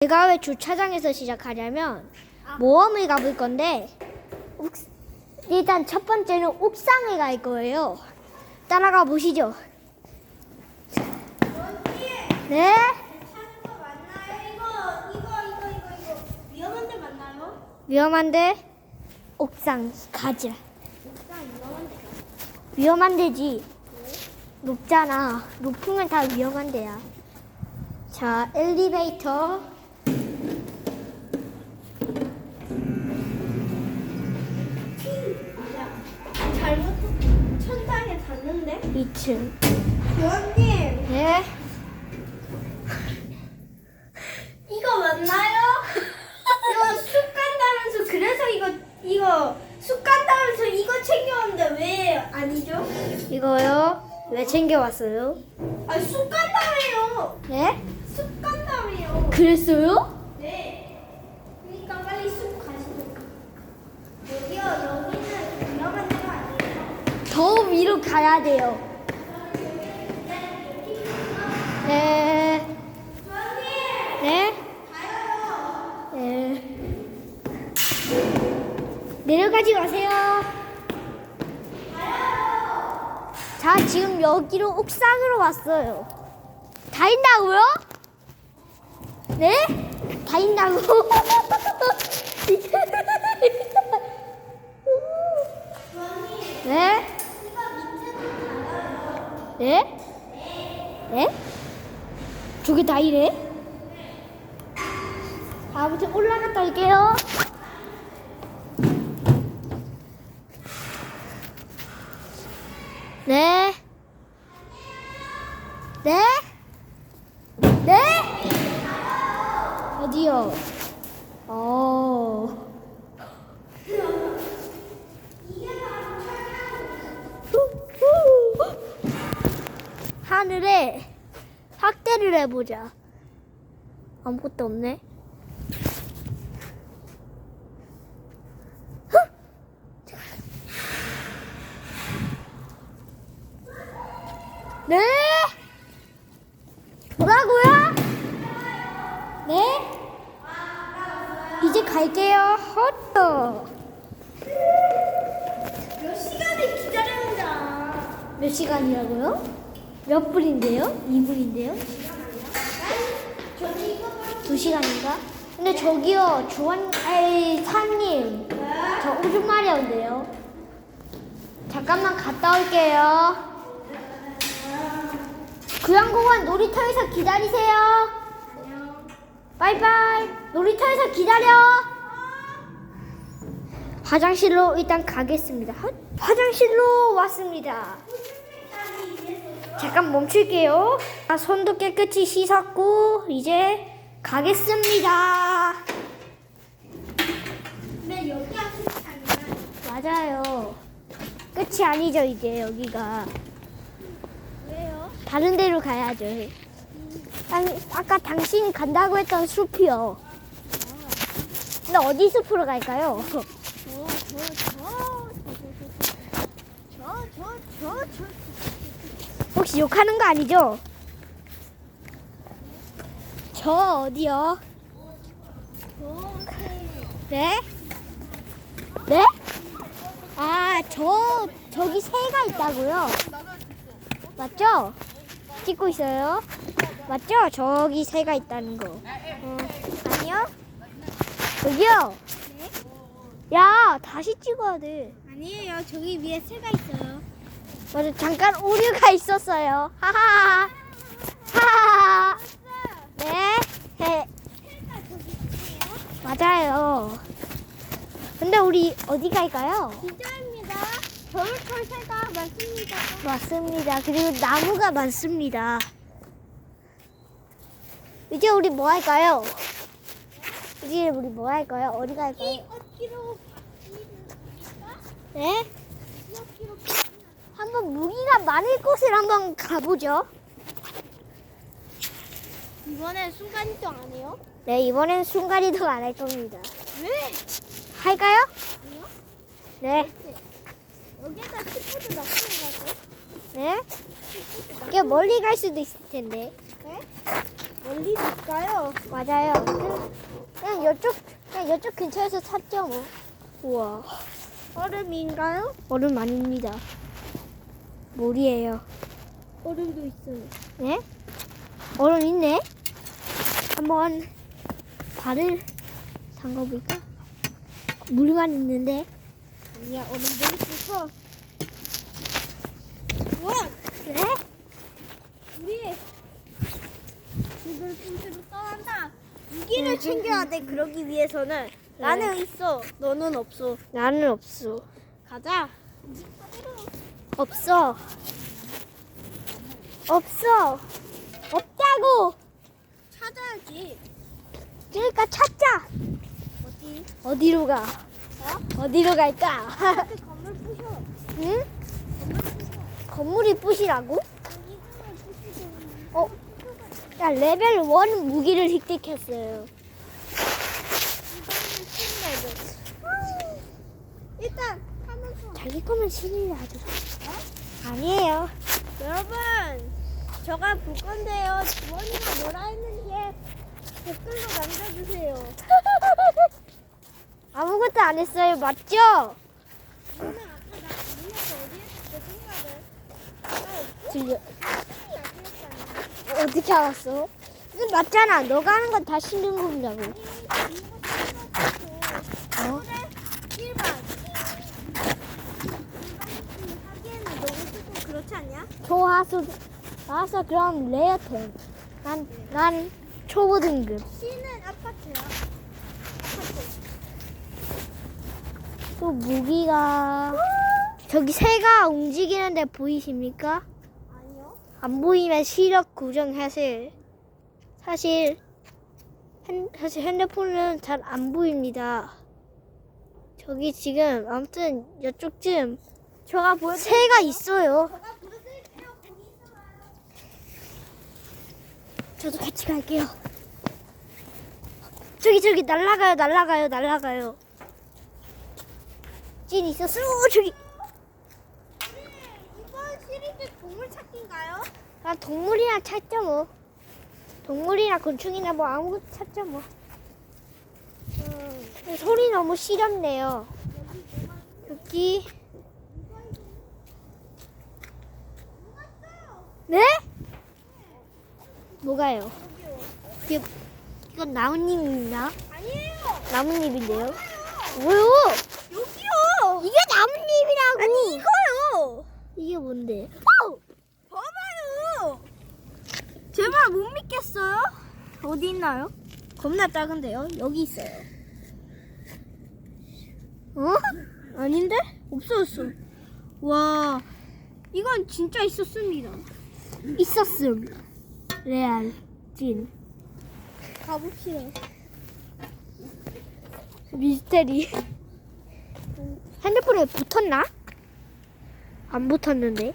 제가 왜 주차장에서 시작하냐면 모험을 가볼 건데 일단 첫 번째는 옥상에 갈 거예요. 따라가 보시죠. 네? 찾는 거 맞나요? 이거 위험한데 맞나요? 위험한데 옥상 가자. 옥상 위험한데. 위험한 데지. 높잖아. 높으면 다 위험한 데야. 자, 엘리베이터. 잘못 천장에 닿는데? 2층. 교원님 네? 이거 맞나요? 이거 쑥 간다면서 그래서 이거 쑥 간다면서 이거 챙겨왔는데 왜 아니죠? 이거요? 왜 챙겨왔어요? 아 쑥 간다며요. 네? 쑥 간다며요. 그랬어요? 네. 그러니까 빨리 쑥 가시죠. 여기는 위험한 데가 아니에요. 더 위로 가야 돼요. 네. 교원님 네? 가요. 네. 내려가지 마세요. 자, 지금 여기로 옥상으로 왔어요. 다 있다고요? 네? 다 있다고? 네? 네? 네? 저게 다 이래? 아무튼 올라갔다 올게요. 네? 네? 네? 어디요? 하늘에 확대를 해보자. 아무것도 없네. 네? 뭐라고요? 네? 이제 갈게요. 헛도. 몇 시간을 기다렸는다. 몇 시간이라고요? 몇 분인데요? 2분인데요? 저는 이거 2시간인가? 근데 저기요, 사님, 저 오줌 마려운데요. 잠깐만 갔다 올게요. 교양공원 놀이터에서 기다리세요. 바이바이. 놀이터에서 기다려. 화장실로 일단 가겠습니다. 화장실로 왔습니다. 잠깐 멈출게요. 손도 깨끗이 씻었고 이제 가겠습니다. 근데 여기가 수상이야. 맞아요. 끝이 아니죠 이제 여기가. 왜요? 다른 데로 가야죠. 아까 당신이 간다고 했던 숲이요. 근데 어디 숲으로 갈까요? 혹시 욕하는 거 아니죠? 저 어디요? 네? 네? 아, 저기 새가 있다고요? 맞죠? 찍고 있어요? 맞죠? 저기 새가 있다는 거. 아니요? 여기요? 야, 다시 찍어야 돼. 아니에요. 저기 위에 새가 있어요. 맞아, 잠깐 오류가 있었어요. 하하하. 하하하. 네? 네. 새가 저기 있네요. 맞아요. 근데 우리 어디 갈까요? 기자입니다. 겨울철 새가 많습니다. 맞습니다. 그리고 나무가 많습니다. 이제 우리 뭐 할까요? 이제 우리 뭐 할까요? 어디 갈까요? 어디로 네? 한번 무기가 많을 곳을 한번 가보죠. 이번엔 순간이동 안 해요? 네, 이번엔 순간이동 안 할 겁니다. 왜? 할까요? 아니요. 네. 여기에다 키보드 놔두는 거죠? 네? 꽤 멀리 갈 수도 있을 텐데. 네? 멀리 줄까요? 맞아요. 그냥 이쪽 근처에서 찾죠 뭐. 우와. 얼음인가요? 얼음 아닙니다. 물이에요. 얼음도 있어요. 네? 얼음 있네? 한번 발을 담가볼까? 물만 있는데. 아니야, 얼음도 있어서. 우와! 그래? 우리 이걸 품새로 떠난다. 무기를 챙겨야 돼. 그러기 위해서는 나는 있어. 너는 없어. 나는 없어. 가자. 없어. 없어. 없다고. 찾아야지. 그러니까 찾자. 어디? 어디로 가? 어디로 갈까? 그 건물 부셔. 응? 건물이 부시라고? 이거는 부시고. 어? 야, 레벨 1 무기를 획득했어요. 이거는 신뢰도. 일단 하면서. 자기 거면 신이 아주. 아니에요. 여러분, 저가 볼 건데요. 주원이가 뭐라 했는지 댓글로 남겨주세요. 아무것도 안 했어요. 맞죠? 저는 아까 나 물려서 어디 했을 때 생각을 들려. 나 어떻게 알았어? 이거 맞잖아. 너가 하는 건 다 신등급이라고. 어? 일반 하기에는 너무 조금 그렇지 않냐? 좋아서 그럼 레어템. 난 초보 등급. C는 아파트야. 또 무기가 저기 새가 움직이는데 보이십니까? 아니요. 안 보이면 시력 고정하세요. 사실 핸드폰은 잘 안 보입니다. 저기 지금 아무튼 이쪽쯤 저가 보여. 새가 있어요. 저가 보여드릴게요. 거기 있어요. 저도 같이 갈게요. 저기 날아가요. 찐 있었어. 저기. 이번 시리즈 동물 찾기인가요? 아, 동물이나 찾죠 뭐. 동물이나 곤충이나 뭐 아무것도 찾죠 뭐. 소리 너무 시렵네요. 여기. 네? 뭐가요? 이건 나뭇잎입니다. 아니에요. 나뭇잎인데요. 뭐요? 여기요. 이게 나뭇잎이라고. 아니 이거요. 이게 뭔데? 봐봐요. 제 말 못 믿겠어요? 어디 있나요? 겁나 작은데요. 여기 있어요. 어? 아닌데? 없어졌어. 와, 이건 진짜 있었습니다. 있었음. 레알. 찐. 가봅시다. 미스테리. 핸드폰에 붙었나? 안 붙었는데.